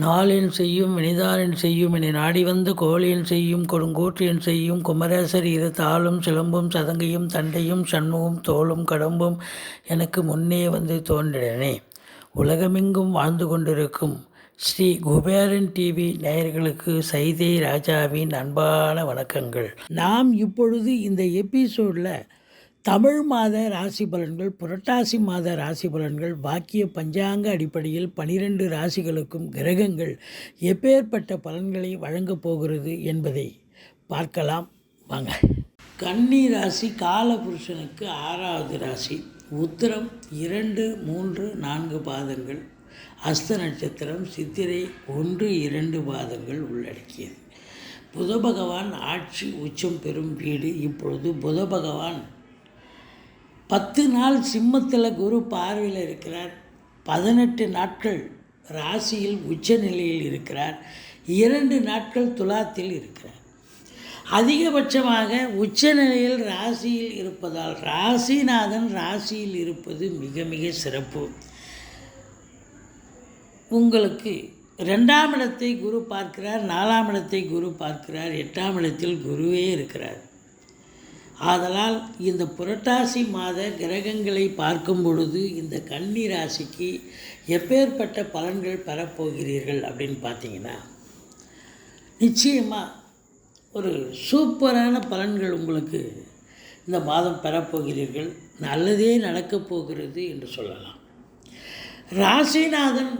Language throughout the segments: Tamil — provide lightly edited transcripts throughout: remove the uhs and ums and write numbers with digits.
நாளென் செய்யும் வினிதானென் செய்யும் என நாடி வந்த கோளென் செய்யும் கொடுங்கோற்றென் செய்யும் குமரேசர் இரு தாளும் சிலம்பும் சதங்கையும் தண்டையும் சண்முகம் தோளும் கடம்பும் எனக்கு முன்னே வந்து தோன்றினே. உலகமெங்கும் வாழ்ந்து கொண்டிருக்கும் ஸ்ரீ குபேரன் டிவி நேயர்களுக்கு சைதை ராஜாவின் அன்பான வணக்கங்கள். நாம் இப்பொழுது இந்த எபிசோடில் தமிழ் மாத ராசி பலன்கள், புரட்டாசி மாத ராசி பலன்கள், வாக்கிய பஞ்சாங்க அடிப்படையில் 12 ராசிகளுக்கும் கிரகங்கள் எப்பேற்பட்ட பலன்களை வழங்கப் போகிறது என்பதை பார்க்கலாம் வாங்க. கன்னி ராசி காலபுருஷனுக்கு 6வது ராசி. உத்திரம் 2, 3, 4 பாதங்கள், அஸ்த நட்சத்திரம் சித்திரை 1, 2 பாதங்கள் உள்ளடக்கியது. புத பகவான் ஆட்சி உச்சம் பெறும் வீடு. இப்பொழுது புத பகவான் 10 நாள் சிம்மத்தில் குரு பார்வையில் இருக்கிறார். 18 நாட்கள் ராசியில் உச்ச நிலையில் இருக்கிறார். 2 நாட்கள் துலாத்தில் இருக்கிறார். அதிகபட்சமாக உச்ச நிலையில் ராசியில் இருப்பதால் ராசிநாதன் ராசியில் இருப்பது மிக மிக சிறப்பு. உங்களுக்கு 2ஆம் இடத்தை குரு பார்க்கிறார், 4ஆம் இடத்தை குரு பார்க்கிறார், 8ஆம் இடத்தில் குருவே இருக்கிறார். ஆதலால் இந்த புரட்டாசி மாத கிரகங்களை பார்க்கும் பொழுது இந்த கன்னி ராசிக்கு எப்பேற்பட்ட பலன்கள் பெறப்போகிறீர்கள் அப்படின்னு பார்த்தீங்கன்னா, நிச்சயமாக ஒரு சூப்பரான பலன்கள் உங்களுக்கு இந்த மாதம் பெறப்போகிறீர்கள். நல்லதே நடக்கப் போகிறது என்று சொல்லலாம். ராசிநாதன்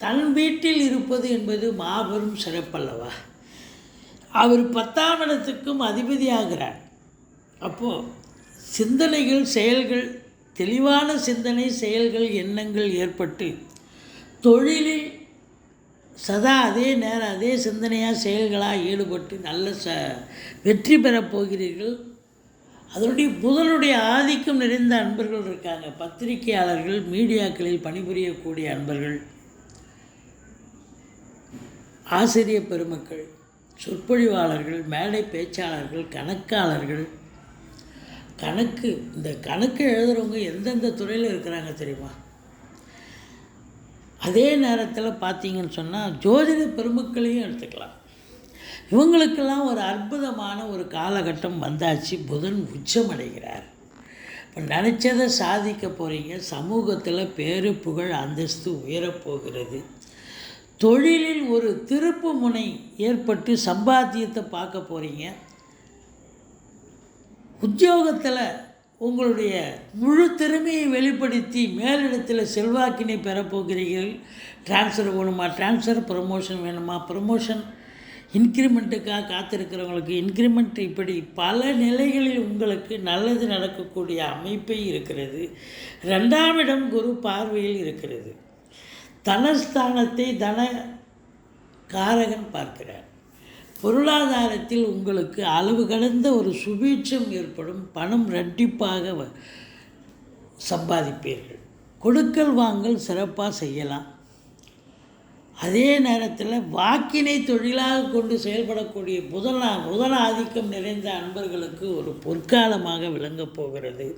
தன் வீட்டில் இருப்பது என்பது மாபெரும் சிறப்பல்லவா. அவர் 10ஆம் இடத்துக்கும் அதிபதியாகிறார். அப்போது சிந்தனைகள், செயல்கள், தெளிவான சிந்தனை, செயல்கள், எண்ணங்கள் ஏற்பட்டு தொழிலில் சதா அதே நேரம் அதே சிந்தனையாக செயல்களாக ஈடுபட்டு நல்ல வெற்றி பெறப் போகிறீர்கள். அதனுடைய புதனுடைய ஆதிக்கம் நிறைந்த அன்பர்கள் இருக்காங்க. பத்திரிகையாளர்கள், மீடியாக்களில் பணிபுரியக்கூடிய அன்பர்கள், ஆசிரியர் பெருமக்கள், சொற்பொழிவாளர்கள், மேடை பேச்சாளர்கள், கணக்காளர்கள், இந்த கணக்கு எழுதுகிறவங்க எந்தெந்த துறையில் இருக்கிறாங்க தெரியுமா? அதே நேரத்தில் பார்த்தீங்கன்னு சொன்னால் ஜோதிட பெருமக்களையும் எடுத்துக்கலாம். இவங்களுக்கெல்லாம் ஒரு அற்புதமான ஒரு காலகட்டம் வந்தாச்சு. புதன் உச்சமடைகிறார். இப்போ நினச்சதை சாதிக்க போகிறீங்க. சமூகத்தில் பேரு புகழ் அந்தஸ்து உயரப்போகிறது. தொழிலில் ஒரு திருப்பு முனை ஏற்பட்டு சம்பாத்தியத்தை பார்க்க போகிறீங்க. உத்தியோகத்தில் உங்களுடைய முழு திறமையை வெளிப்படுத்தி மேலிடத்தில் செல்வாக்கினை பெறப்போகிறீர்கள். ட்ரான்ஸ்ஃபர் வேணுமா, ட்ரான்ஸ்ஃபர், ப்ரமோஷன் வேணுமா, ப்ரமோஷன், இன்க்ரிமெண்ட்டுக்காக காத்திருக்கிறவங்களுக்கு இன்க்ரிமெண்ட், இப்படி பல நிலைகளில் உங்களுக்கு நல்லது நடக்கக்கூடிய அமைப்பை இருக்கிறது. 2ஆம் இடம் குரு பார்வையில் இருக்கிறது. தனஸ்தானத்தை தன காரகன் பார்க்கிறார். பொருளாதாரத்தில் உங்களுக்கு அளவு கடந்த ஒரு சுபீட்சம் ஏற்படும். பணம் இரட்டிப்பாக சம்பாதிப்பீர்கள். கொடுக்கல் வாங்கல் சிறப்பாக செய்யலாம். அதே நேரத்தில் வாக்கினை தொழிலாக கொண்டு செயல்படக்கூடிய புதன ஆதிக்கம் நிறைந்த அன்பர்களுக்கு ஒரு பொற்காலமாக விளங்கப் போகிறது.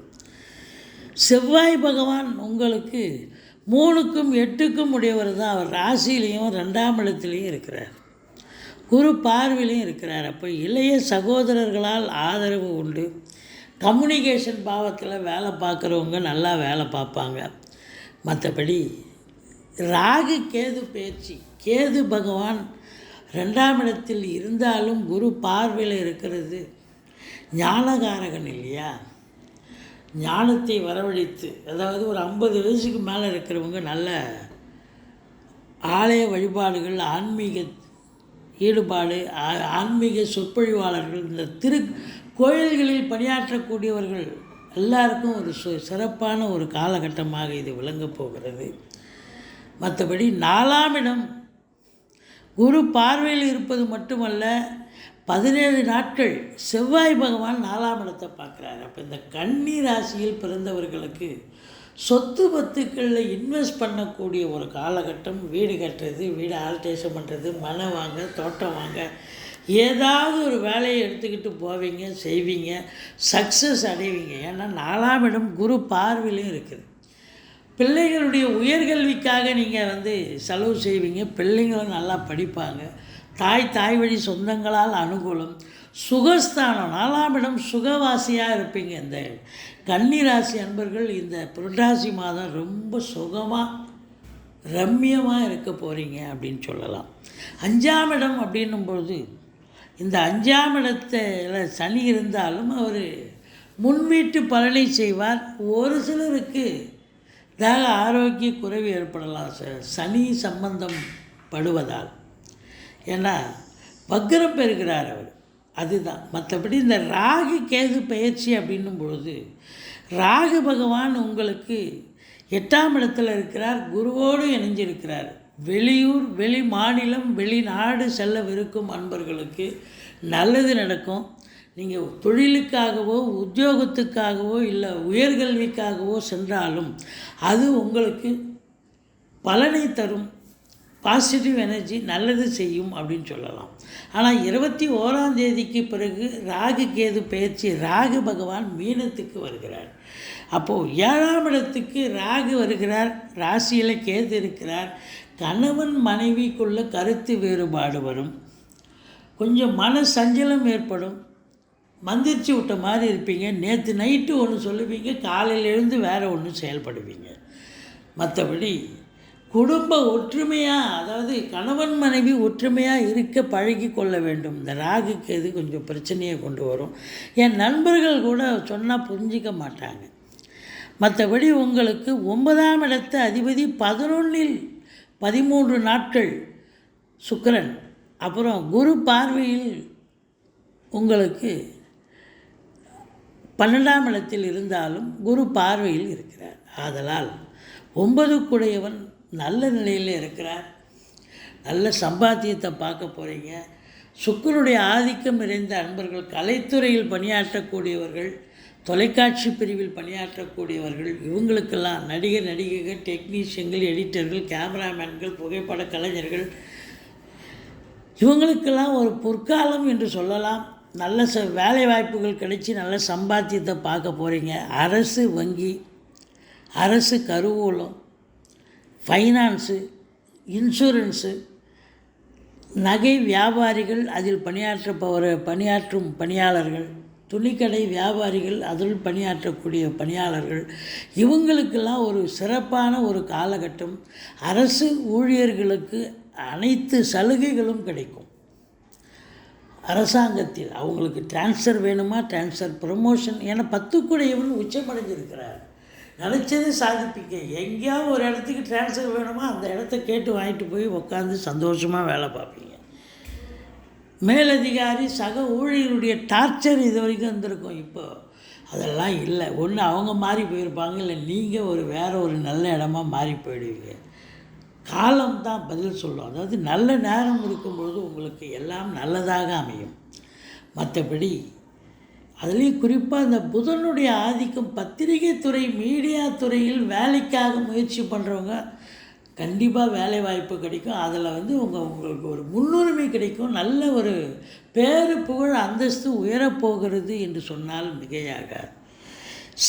செவ்வாய் பகவான் உங்களுக்கு 3க்கும் 8க்கும் உடையவர் தான். அவர் ராசியிலையும் 2ஆம் இடத்துலையும் இருக்கிறார். குரு பார்வையிலையும் இருக்கிறார். அப்போ இளைய சகோதரர்களால் ஆதரவு உண்டு. கம்யூனிகேஷன் பாவத்தில் வேலை பார்க்குறவங்க நல்லா வேலை பார்ப்பாங்க. மற்றபடி ராகு கேது பயிற்சி, கேது பகவான் 2ஆம் இடத்தில் இருந்தாலும் குரு பார்வையில் இருக்கிறது ஞானகாரகன் இல்லையா. ஞானத்தை வரவழைத்து, அதாவது ஒரு 50 வயசுக்கு மேலே இருக்கிறவங்க நல்ல ஆலய வழிபாடுகள், ஆன்மீக ஈடுபாடு, ஆன்மீக சொற்பொழிவாளர்கள், இந்த கோயில்களில் பணியாற்றக்கூடியவர்கள் எல்லாருக்கும் ஒரு சிறப்பான ஒரு காலகட்டமாக இது விளங்கப் போகிறது. மற்றபடி 4ஆம் இடம் குரு பார்வையில் இருப்பது மட்டுமல்ல, 17 நாட்கள் செவ்வாய் பகவான் 4ஆம் இடத்தை பார்க்குறாரு. அப்போ இந்த கன்னி ராசியில் பிறந்தவர்களுக்கு சொத்து பத்துக்களில் இன்வெஸ்ட் பண்ணக்கூடிய ஒரு காலகட்டம். வீடு கட்டுறது, வீடு ஆல்ட்ரேஷன் பண்ணுறது, மனை வாங்க, தோட்டம் வாங்க, ஏதாவது ஒரு வேலையை எடுத்துக்கிட்டு போவீங்க, செய்வீங்க, சக்ஸஸ் அடைவீங்க. ஏன்னா 4ஆம் இடம் குரு பார்வையிலையும் இருக்குது. பிள்ளைகளுடைய உயர்கல்விக்காக நீங்கள் செலவு செய்வீங்க. பிள்ளைங்களும் நல்லா படிப்பாங்க. தாய் வழி சொந்தங்களால் அனுகூலம். சுகஸ்தானம் 4ஆம் இடம் சுகவாசியாக இருப்பீங்க. இந்த கன்னிராசி அன்பர்கள் இந்த புரட்டாசி மாதம் ரொம்ப சுகமாக ரம்மியமாக இருக்க போகிறீங்க அப்படின்னு சொல்லலாம். 5ஆம் இடம் அப்படின்னும்பொழுது இந்த 5ஆம் இடத்துல சனி இருந்தாலும் அவர் முன்வீட்டு பலனை செய்வார். ஒரு சிலருக்கு தேக ஆரோக்கிய குறைவு ஏற்படலாம் சனி சம்பந்தம் படுவதால். ஏன்னா வக்ரம் பெறுகிறார் அவர், அதுதான். மற்றபடி இந்த ராகு கேது பயிற்சி அப்படின்னும் பொழுது ராகு பகவான் உங்களுக்கு 8ஆம் இடத்துல இருக்கிறார், குருவோடு இணைஞ்சிருக்கிறார். வெளியூர், வெளி மாநிலம், வெளிநாடு செல்லவிருக்கும் அன்பர்களுக்கு நல்லது நடக்கும். நீங்கள் தொழிலுக்காகவோ உத்தியோகத்துக்காகவோ இல்லை உயர்கல்விக்காகவோ சென்றாலும் அது உங்களுக்கு பலனை தரும். பாசிட்டிவ் எனர்ஜி நல்லது செய்யும் அப்படின்னு சொல்லலாம். ஆனால் 21ஆம் தேதிக்கு பிறகு ராகு கேது பயிற்சி, ராகு பகவான் மீனத்துக்கு வருகிறார். அப்போது 7ஆம் இடத்துக்கு ராகு வருகிறார், ராசியில் கேது இருக்கிறார். கணவன் மனைவிக்குள்ள கருத்து வேறுபாடு வரும், கொஞ்சம் மன சஞ்சலம் ஏற்படும், மந்திரிச்சு விட்ட மாதிரி இருப்பீங்க. நேற்று நைட்டு ஒன்று சொல்லுவீங்க, காலையில் எழுந்து வேறு ஒன்று செயல்படுவீங்க. மற்றபடி குடும்ப ஒற்றுமையாக, அதாவது கணவன் மனைவி ஒற்றுமையாக இருக்க பழகி கொள்ள வேண்டும். இந்த ராகுக்கு எது கொஞ்சம் பிரச்சனையை கொண்டு வரும். என் நண்பர்கள் கூட சொன்னால் புரிஞ்சிக்க மாட்டாங்க. மற்றபடி உங்களுக்கு 9ஆம் இடத்து அதிபதி 11இல் 13 நாட்கள் சுக்கிரன், அப்புறம் குரு பார்வையில் உங்களுக்கு 12ஆம் இடத்தில் இருந்தாலும் குரு பார்வையில் இருக்கிறார். ஆதலால் 9 நல்ல நிலையில் இருக்கிறார். நல்ல சம்பாத்தியத்தை பார்க்க போகிறீங்க. சுக்கிரனுடைய ஆதிக்கம் நிறைந்த அன்பர்கள், கலைத்துறையில் பணியாற்றக்கூடியவர்கள், தொலைக்காட்சி பிரிவில் பணியாற்றக்கூடியவர்கள், இவங்களுக்கெல்லாம் நடிகைகள், டெக்னீஷியன்கள், எடிட்டர்கள், கேமராமேன்கள், புகைப்பட கலைஞர்கள், இவங்களுக்கெல்லாம் ஒரு பொற்காலம் என்று சொல்லலாம். நல்ல வேலை வாய்ப்புகள் கிடைச்சி நல்ல சம்பாத்தியத்தை பார்க்க போகிறீங்க. அரசு வங்கி, அரசு கருவூலம், ஃபைனான்ஸு, இன்சூரன்ஸு, நகை வியாபாரிகள், அதில் பணியாற்றும் பணியாளர்கள், துணிக்கடை வியாபாரிகள், அதில் பணியாற்றக்கூடிய பணியாளர்கள், இவங்களுக்கெல்லாம் ஒரு சிறப்பான ஒரு காலகட்டம். அரசு ஊழியர்களுக்கு அனைத்து சலுகைகளும் கிடைக்கும். அரசாங்கத்தில் அவங்களுக்கு டிரான்ஸ்ஃபர் வேணுமா, டிரான்ஸ்ஃபர், ப்ரமோஷன். ஏன்னா 10 உச்சமடைஞ்சிருக்கிறார். நினச்சதை சாதிப்பீங்க. எங்கேயாவது ஒரு இடத்துக்கு டிரான்ஸ்ஃபர் வேணுமா, அந்த இடத்த கேட்டு வாங்கிட்டு போய் உட்காந்து சந்தோஷமாக வேலை பார்ப்பீங்க. மேலதிகாரி சக ஊழியருடைய டார்ச்சர் இது வரைக்கும் இருந்திருக்கும். இப்போ அதெல்லாம் இல்லை. ஒன்று அவங்க மாறி போயிருப்பாங்க, இல்லை நீங்கள் வேறு ஒரு நல்ல இடமா மாறி போயிடுவீங்க. காலம்தான் பதில் சொல்லும். அதாவது நல்ல நேரம் இருக்கும்பொழுது உங்களுக்கு எல்லாம் நல்லதாக அமையும். மற்றபடி அதுலேயும் குறிப்பாக இந்த புதனுடைய ஆதிக்கம், பத்திரிகை துறை, மீடியா துறையில் வேலைக்காக முயற்சி பண்ணுறவங்க கண்டிப்பாக வேலை வாய்ப்பு கிடைக்கும். அதில் உங்களுக்கு ஒரு முன்னுரிமை கிடைக்கும். நல்ல ஒரு பேரு புகழ் அந்தஸ்து உயரப்போகிறது என்று சொன்னால் மிகையாக.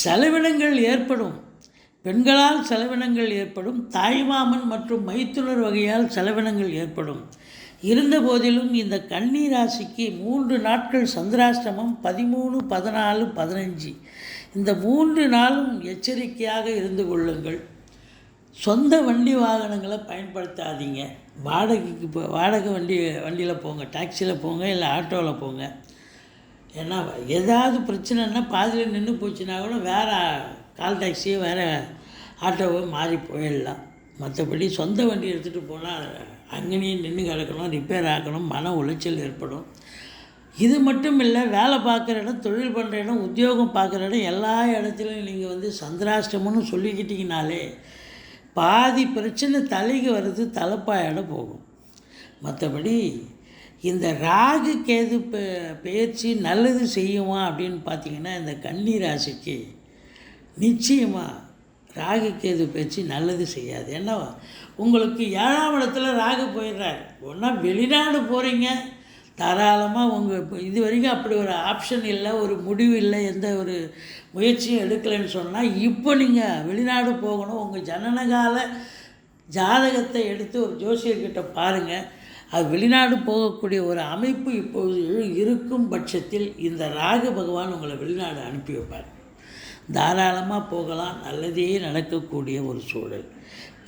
செலவினங்கள் ஏற்படும். பெண்களால் செலவினங்கள் ஏற்படும். தாய்மாமன் மற்றும் மைத்துனர் வகையால் செலவினங்கள் ஏற்படும். இருந்த போதிலும் இந்த கன்னி ராசிக்கு 3 நாட்கள் சந்திராஷ்டமம், 13, 14, 15. இந்த 3 நாளும் எச்சரிக்கையாக இருந்து கொள்ளுங்கள். சொந்த வண்டி வாகனங்களை பயன்படுத்தாதீங்க. வாடகை வண்டியில் போங்க, டாக்ஸியில் போங்க, இல்லை ஆட்டோவில் போங்க. ஏன்னா ஏதாவது பிரச்சனைன்னா பாதியில் நின்று போச்சுன்னா கூட வேறு கால் டாக்ஸியோ வேறு ஆட்டோவோ மாறி போயிடலாம். மற்றபடி சொந்த வண்டி எடுத்துகிட்டு போனால் அங்கேயும் நின்று கிடக்கணும், ரிப்பேர் ஆக்கணும், மன உளைச்சல் ஏற்படும். இது மட்டும் இல்லை, வேலை பார்க்குற இடம், தொழில் பண்ணுற இடம், உத்தியோகம் பார்க்குற இடம், எல்லா இடத்துலையும் நீங்கள் சந்திராஷ்டமம்னு சொல்லிக்கிட்டிங்கனாலே பாதி பிரச்சனை தலைக்கு வருது, தலைப்பாயோட போகும். மற்றபடி இந்த ராகு கேது பயிற்சி நல்லது செய்யுமா அப்படின்னு பார்த்தீங்கன்னா, இந்த கன்னி ராசிக்கு நிச்சயமாக ராகு கேது பயிற்சி நல்லது செய்யாது. ஏன்னா உங்களுக்கு 7ஆம் இடத்துல ராகு போயிடுறார். ஒன்றா வெளிநாடு போகிறீங்க, தாராளமாக உங்கள் இது வரைக்கும் அப்படி ஒரு ஆப்ஷன் இல்லை, ஒரு முடிவு இல்லை, எந்த ஒரு முயற்சியும் எடுக்கலைன்னு சொன்னால், இப்போ நீங்கள் வெளிநாடு போகணும், உங்கள் ஜனனகால ஜாதகத்தை எடுத்து ஒரு ஜோசியர்கிட்ட பாருங்கள். அது வெளிநாடு போகக்கூடிய ஒரு அமைப்பு இப்போது இருக்கும் பட்சத்தில் இந்த ராகு பகவான் உங்களை வெளிநாடு அனுப்பி வைப்பார். தாராளமாக போகலாம், நல்லதே நடக்கக்கூடிய ஒரு சூழல்.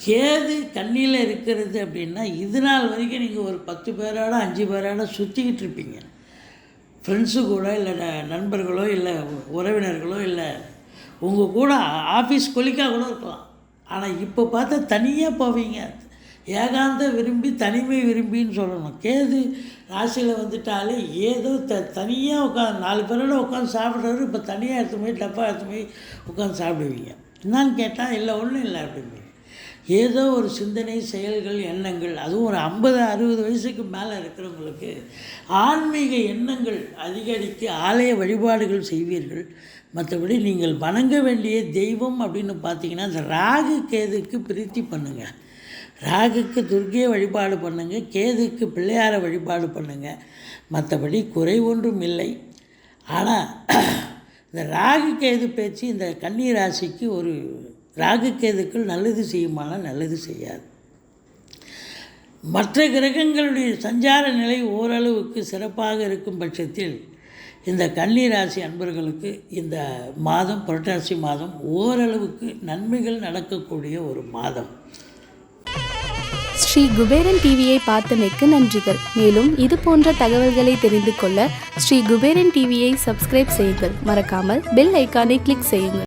கேது கண்ணியில் இருக்கிறது அப்படின்னா, இது நாள் வரைக்கும் நீங்கள் ஒரு 10 பேரோட 5 பேரோட சுற்றிக்கிட்டு இருப்பீங்க. ஃப்ரெண்ட்ஸு கூட, இல்லை நண்பர்களோ, இல்லை உறவினர்களோ, இல்லை உங்கள் கூட ஆஃபீஸ் கொலிக்காக கூட இருக்கலாம். ஆனால் இப்போ பார்த்தா தனியாக போவீங்க. ஏகாந்த விரும்பி, தனிமை விரும்பின்னு சொல்லணும். கேது ராசியில் வந்துட்டாலே ஏதோ தனியாக உட்காந்து 4 பேரோட உட்காந்து சாப்பிட்றவர் இப்போ தனியாக எடுத்து போய் டப்பா எடுத்து போய் உட்காந்து சாப்பிடுவீங்க. என்னான்னு கேட்டால், இல்லை ஒன்றும் இல்லை அப்படிம்பீங்க. ஏதோ ஒரு சிந்தனை, செயல்கள், எண்ணங்கள், அதுவும் ஒரு 50-60 வயசுக்கு மேலே இருக்கிறவங்களுக்கு ஆன்மீக எண்ணங்கள் அதிகரித்து ஆலய வழிபாடுகள் செய்வீர்கள். மற்றபடி நீங்கள் வணங்க வேண்டிய தெய்வம் அப்படின்னு பார்த்தீங்கன்னா, இந்த ராகு கேதுக்கு பிரீத்தி பண்ணுங்கள். ராகுக்கு துர்க்கையை வழிபாடு பண்ணுங்கள், கேதுக்கு பிள்ளையாரை வழிபாடு பண்ணுங்கள். மற்றபடி குறை ஒன்றும் இல்லை. ஆனால் இந்த ராகு கேது பேச்சு இந்த கன்னி ராசிக்கு ஒரு ராகு கேதுக்கள் நல்லது செய்யுமானா நல்லது செய்யாது. மற்ற கிரகங்களுடைய சஞ்சார நிலை ஓரளவுக்கு சிறப்பாக இருக்கும் பட்சத்தில் இந்த கன்னி ராசி அன்பர்களுக்கு இந்த மாதம், புரட்டாசி மாதம், ஓரளவுக்கு நன்மைகள் நடக்கக்கூடிய ஒரு மாதம். ஸ்ரீ குபேரன் டிவியை பார்த்தமைக்கு நன்றிகள். மேலும் இது போன்ற தகவல்களை தெரிந்து கொள்ள ஸ்ரீ குபேரன் டிவியை சப்ஸ்கிரைப் செய்யுங்கள். மறக்காமல் பெல் ஐக்கானை கிளிக் செய்யுங்கள்.